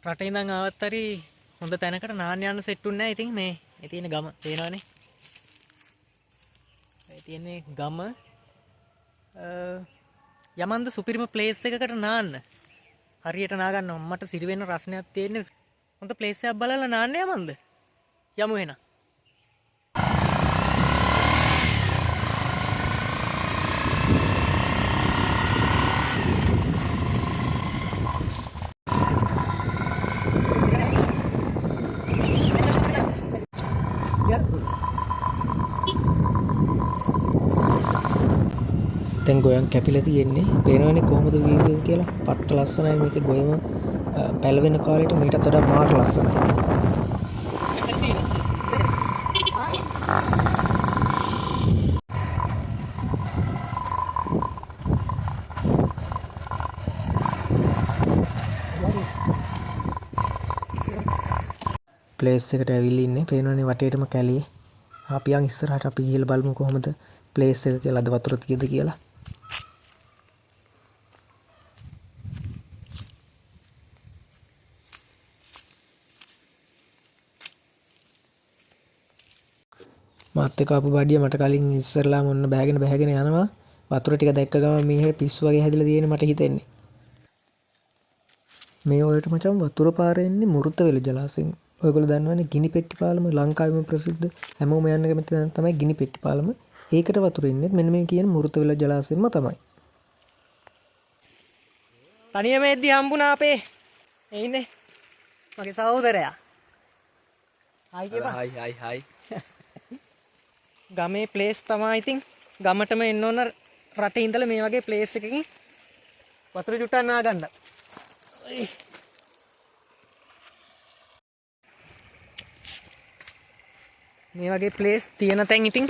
රටේ ඉඳන් ආවත් හරි හොඳ තැනකට නාන්න යන්න සෙට් උන්නේ නැහැ. ඉතින් මේ තියෙන ගම පේනවනේ. මේ තියෙන්නේ ගම යමන්ද සුපිරිම ප්ලේස් එකකට නාන්න. හරියට නා ගන්නවා. මට සිරි වෙන රසණයක් තියෙන්නේ. හොඳ ප්ලේස් එකක් බලලා නාන්න යමන්ද. යමු එහෙනම්. දැන් ගොයන් කැපිලා තියෙන්නේ පේනවනේ කොහොමද වීව් එක කියලා. පට්ට ලස්සනයි මේකේ ගොයම පැලවෙන කාලෙට මීටත් වඩා මාර ලස්සනයි. ප්ලේස් එකට ඇවිල්ලා ඉන්නේ පේනවනේ වටේටම කැලේ. අපි යන් ඉස්සරහට අපි ගිහලා බලමු කොහොමද ප්ලේස් එක කියලා. අද වතුර තියෙද කියලා. මාත් එක්ක ආපු බඩිය මට කලින් ඉස්සරලාම ඔන්න බෑගෙන යනවා. වතුර ටික දැක්ක ගමන් මේ පිස්සු වගේ හැදිලා තියෙන මට හිතෙන්නේ. මේ වලට මචං වතුර පාරේ ඉන්නේ මුරුතවෙල ජලාශයෙන්. ඔයගොල්ලෝ දන්නවනේ ගිනි පෙට්ටි පාලම ලංකාවේම ප්‍රසිද්ධ. හැමෝම යන්න කැමති තැන තමයි ගිනි පෙට්ටි පාලම. ඒකට වතුර ඉන්නේ මෙන්න මේ කියන මුරුතවෙල ජලාශයෙන්ම තමයි. තනියම එද්දි හම්බුණා අපේ. ඒ ඉන්නේ මගේ සහෝදරයා. හායි කියපන්. හායි. ගමේ ප්ලේස් තමයි. ඉතින් ගමටම එන්න ඕන රටේ ඉඳලා මේ වගේ ප්ලේස් එකකින් වතුර චුට්ටක් නා ගන්න. මේ වගේ ප්ලේස් තියෙන තැන් ඉතින්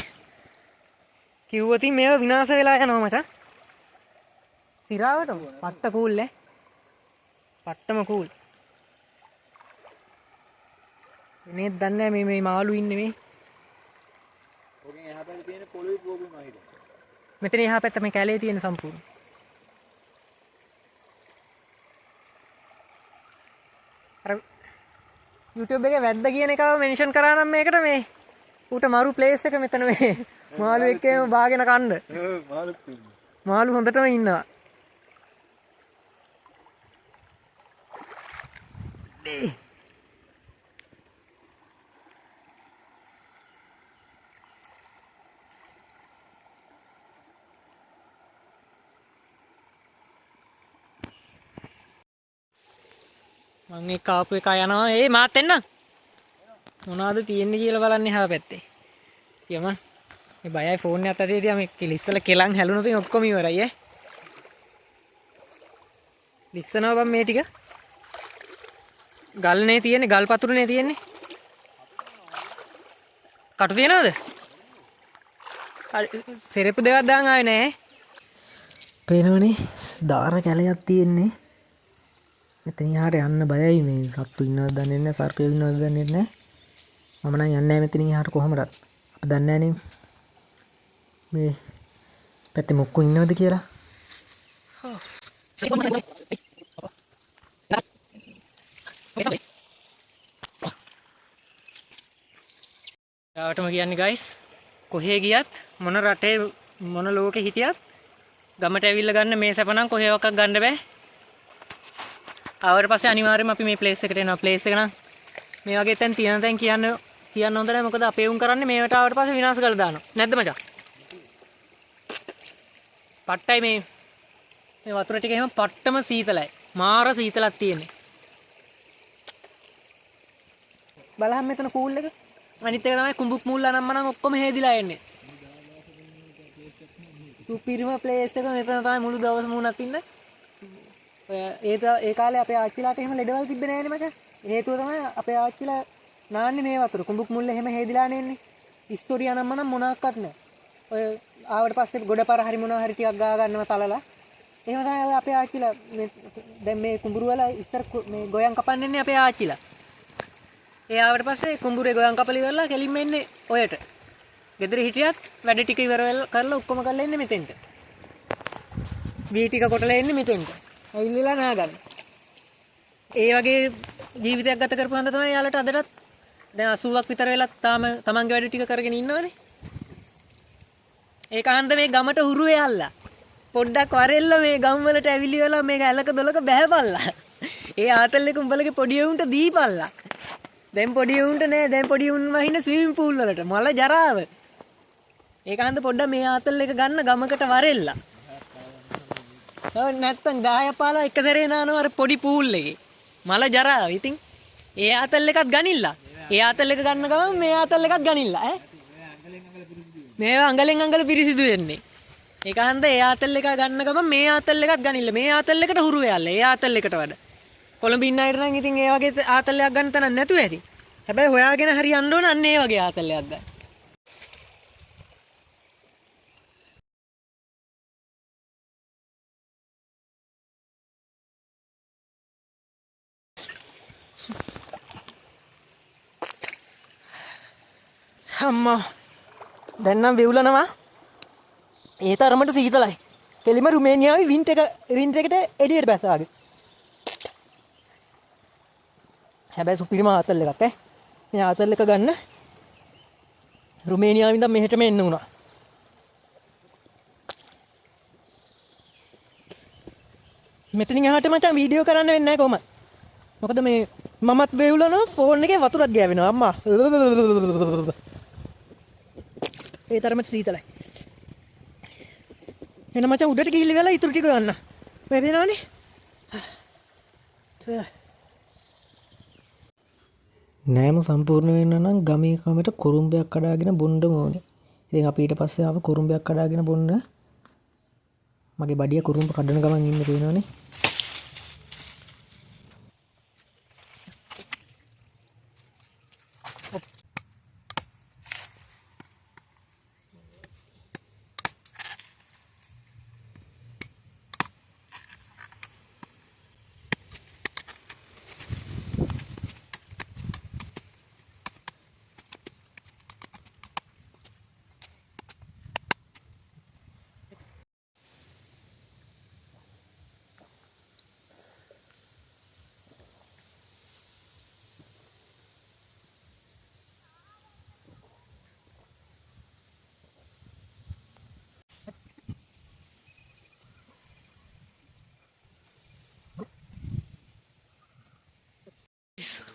කිව්වොත් මේවා විනාශ වෙලා යනවා මචං. සිරාවටම පට්ට කූල් ඈ. පට්ටම කූල්. එනේ දන්නේ මේ මාළු ඉන්නේ මේ. ඔකෙන් එහා පැත්තේ තියෙන පොළොවේ පොගුණා හිට. මෙතන එහා පැත්ත මේ කැලේ තියෙන සම්පූර්ණ. අර YouTube එකේ වැද්ද කියන එකව මෙන්ෂන් කරා නම් මේකට මේ ඌට මරු ප්ලේස් එක මෙතන මේ මාළු එක්කම බාගෙන කන්න. මාළු හොඳටම ඉන්නවා. මං එක්ක ආපු එක යනවා. ඒ මාත් එන්න. මොනවද තියෙන්නේ කියලා බලන්න එහා පැත්තේ. යමන්. මේ බයයි ෆෝන් එකත් අතේ තියා මේ ඉස්සල කෙලන් හැලුණොත් ඔක්කොම ඉවරයි ඈ. ලිස්සනවා බම් මේ ටික. ගල්නේ තියෙන්නේ, ගල් පතුරුනේ තියෙන්නේ. කටු තියනවද? සෙරෙප්පු දෙකක් දාන් ආවේ නෑ. පේනවනේ දාර කැලයක් තියෙන්නේ. මෙතන යහට යන්න බයයි. මේ සත්තු ඉන්නවද දන්නේ නැහැ, සර්පයෝ ඉන්නවද දන්නේ නැහැ. මම නම් යන්නේ නැහැ මෙතනින් යහට කොහොමද. අපි දන්නේ නැහැ මේ පැත්තේ මොක්කෝ ඉන්නවද කියලා. යාවටම කියන්නේ ගයිස්, කොහේ ගියත් මොන රටේ මොන ලෝකෙ හිටියත් ගමට ඇවිල්ලා ගන්න මේ සැප නම් කොහේවත් ගන්න බෑ. ආවට පස්සේ අනිවාර්යයෙන්ම අපි මේ ප්ලේස් එකට එනවා. ප්ලේස් එක නම් මේ වගේ තැන් තියෙන තැන් කියන්න හොඳ නැහැ. මොකද අපේ උන් කරන්නේ මේවට ආවට පස්සේ විනාශ කරලා දානවා. නැද්ද මචං? පට්ටයි මේ වතුර ටික එහෙම පට්ටම සීතලයි. මාර සීතලක් තියෙන්නේ. බලහන් මෙතන කූල් එක. අනිත් එක තමයි කුඹුක් මුල්ලා නම් ඔක්කොම හේදිලා එන්නේ. සුපිරිම ප්ලේස් එක මෙතන තමයි මුළු දවසම වුණත් ඉන්න. ඒ කාලේ අපේ ආච්චිලාට එහෙම ලෙඩවල් තිබ්බේ නෑනේ මචං. හේතුව තමයි අපේ ආච්චිලා නාන්නේ මේ වතුර. කුඹුක් මුල්ල එහෙම හේදිලා නෙන්නේ. ඉස්තෝරියා නම් මොනක්වත් නෑ. ඔය ආවට පස්සේ ගොඩපාර හරි මොනවා හරි ටිකක් ගා ගන්නවා තලලා. එහෙම තමයි අපේ ආච්චිලා දැන් මේ කුඹුරු වල ඉස්සර මේ ගොයන් කපන්නේ අපේ ආච්චිලා. ඒ ආවට පස්සේ කුඹුරේ ගොයන් කපලි කරලා කෙලින්ම එන්නේ ඔයට. ගෙදර හිටියත් වැඩ ටික ඉවර කරලා ඔක්කොම කරලා එන්නේ මෙතෙන්ට. වී ටික කොටලා එන්නේ මෙතෙන්ට. ඇවිල්ලා නා ගන්න. ඒ වගේ ජීවිතයක් ගත කරපු හන්ද තමයි යාළුවට අදටත් දැන් 80ක් විතර වෙලා තාම තමන්ගේ වැඩ ටික කරගෙන ඉන්නවනේ. ඒක හන්ද මේ ගමට හුරු වෙයල්ලා. පොඩ්ඩක් වරෙල්ල මේ ගම් වලට ඇවිලි වෙලා මේක ඇලක දොලක බහැපල්ලා. ඒ ආතල් එක උඹලගේ පොඩි උන්ට දීපල්ලා. දැන් පොඩි උන්ට නෑ දැන් පොඩි උන් වහින්න ස්විමින් pool වලට මල ජරාව. ඒක හන්ද පොඩ්ඩක් මේ ආතල් එක ගන්න ගමකට වරෙල්ලා. නැත්තම් 10 පාලා එක සැරේ නානවා අර පොඩි pool එකේ. මල ජරාව. ඉතින් ඒ ආතල් එකත් ගනිල්ලා. ඒ ආතල් එක ගන්න ගමන් මේ ආතල් එකත් ගනිල්ලා ඈ. මේවා අඟලෙන් අඟල පිරිසිදු වෙන්නේ. ඒක හන්ද ඒ ආතල් එක ගන්න ගමන් මේ ආතල් එකත් ගනිල්ලා. මේ ආතල් එකට හුරු වෙයල්ලා. ඒ ආතල් එකට වඩා. කොළඹ ඉන්න අයට නම් ඉතින් ඒ වගේ ආතල් එකක් ගන්න තැනක් නැතුව ඇති. හැබැයි හොයාගෙන හරි යන්න ඕන අන්න ඒ වගේ ආතල් එකක් ගන්න. අම්මා දැන් නම් වෙවුලනවා. ඒ තරමට සීතලයි. කෙලිම රුමේනියාවේ වින්ටර් එකට එළියට බැස්සාගේ. හැබැයි සුපිරිම ආතල් එකක් ඈ. මේ ආතල් එක ගන්න රුමේනියාවෙන් ඉඳන් මෙහෙටම එන්න උනා. මෙතනින් එහාට මචං වීඩියෝ කරන්න වෙන්නේ නැහැ කොහොමද? මොකද මේ මමත් වෙවුලනවා ෆෝන් එකේ වතුරක් ගෑවෙනවා අම්මා. ඒ තරමට සීතලයි. එන මචං උඩට ගිහිල්ලා වෙලා ඉතුරු ටික ගන්න. මේ වෙනවනේ. නෑම සම්පූර්ණ වෙන්න නම් ගමේ කමට කුරුම්බයක් කඩාගෙන බොන්න ඕනේ. ඉතින් අපි ඊට පස්සේ ආව කුරුම්බයක් කඩාගෙන බොන්න. මගේ බඩිය කුරුම්බ කඩන ගමන් ඉන්න පේනවනේ.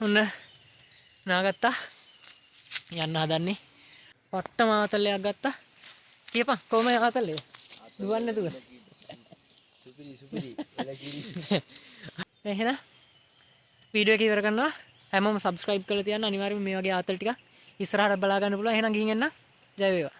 ඔන්න නාගත්තා යන්න හදන්නේ පට්ටම ආතල්ලයක් ගත්තා කියපන් කොහම ආතල්ලේ දුවන්නේ නැතුව සුපිරි එහෙනම් වීඩියෝ එක ඉවර කරනවා හැමෝම subscribe කරලා තියන්න අනිවාර්යයෙන්ම මේ වගේ ආතල් ටික ඉස්සරහට බලා ගන්න පුළුවන් එහෙනම් ගිහින් එන්න ජය වේවා